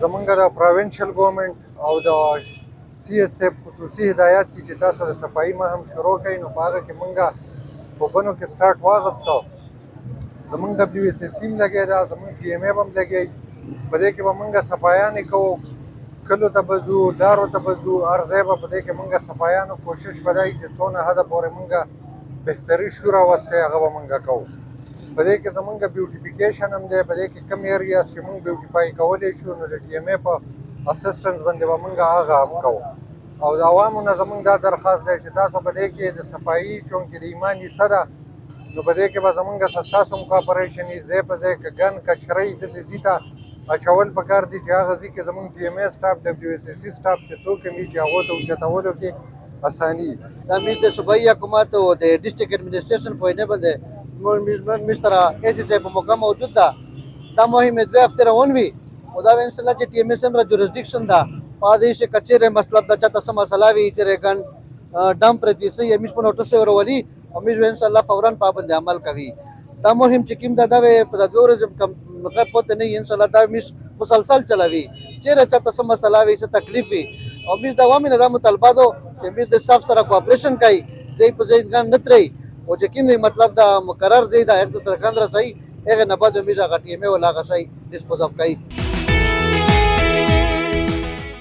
زمونږ د پروینشل ګورنمنټ او د سی ایس اف خصوصي هدایات دي چې تاسو د صفایي مهم شروع کړئ، نو په هغه کې مونږ په بنو کې سټارټ واخیستو. زمونږ WSSC هم لګی ده، زمونږ TMA هم لګی. په دې کې به مونږ صفایانې کوو، کلو ته به ځو، لارو ته به ځو، هر ځای به په دې کې مونږ صفایانو کوشش به دا وي چې څونه حده پورې مونږ بهتري شو راوستی هغه به مونږ کوو. په دې کې زمونږ بیوټیفیکیشن هم دی، په دې کې کم ایریاز چې مونږ بیوټیفای کولی شو نو د TMA په اسسټنس باندې به مونږ هغه هم کوو. او د عوامو نه زمونږ دا درخواست دی چې تاسو په دې کې د صفایي چونکې د ایمان حصه ده، نو په دې کې به زمونږ سره ستاسو هم کوپریشن وي. ځای په ځای که ګن کچرۍ داسې ځي ته اچول پکار دي چې هغه ځي کې زمونږ TMA سټاف WSSC سټاف چې څوک هم وي چې هغو ته اوچتولو کې اساني وي. دا میز د صوبایي حکومت او د ډسټرکټ ایډمنسټریشن په انیبل دی میز سره AC صاحب په موقع موجود ده. دا مهم 2 هفته روان وي او دا به انشاءالله چې TMA سره جورسډکشن ده په دې چې کچېره مطلب د چاته سم مسله وي چې ګن ډم پرتی سي میز په نوټس ورولي او میز انشاءالله فورا پابند عمل کوي. دا مهم چې کوم دا په د دوه ورځې کم مقر پته نه انشاءالله دا میز مسلسل چلوي چې چاته سم مسله وي څه تکلیف وي او میز دا وامه دا مطالبه دو چې میز د صاف سره کوآپریشن کوي ځای په ځای ګن نتري او چې کوم مطلب دا مقرر ځای دا هغه ته کندره صحیح هغه نه بعد میز هغه TMA ولا هغه صحیح ډیسپوز اف کوي.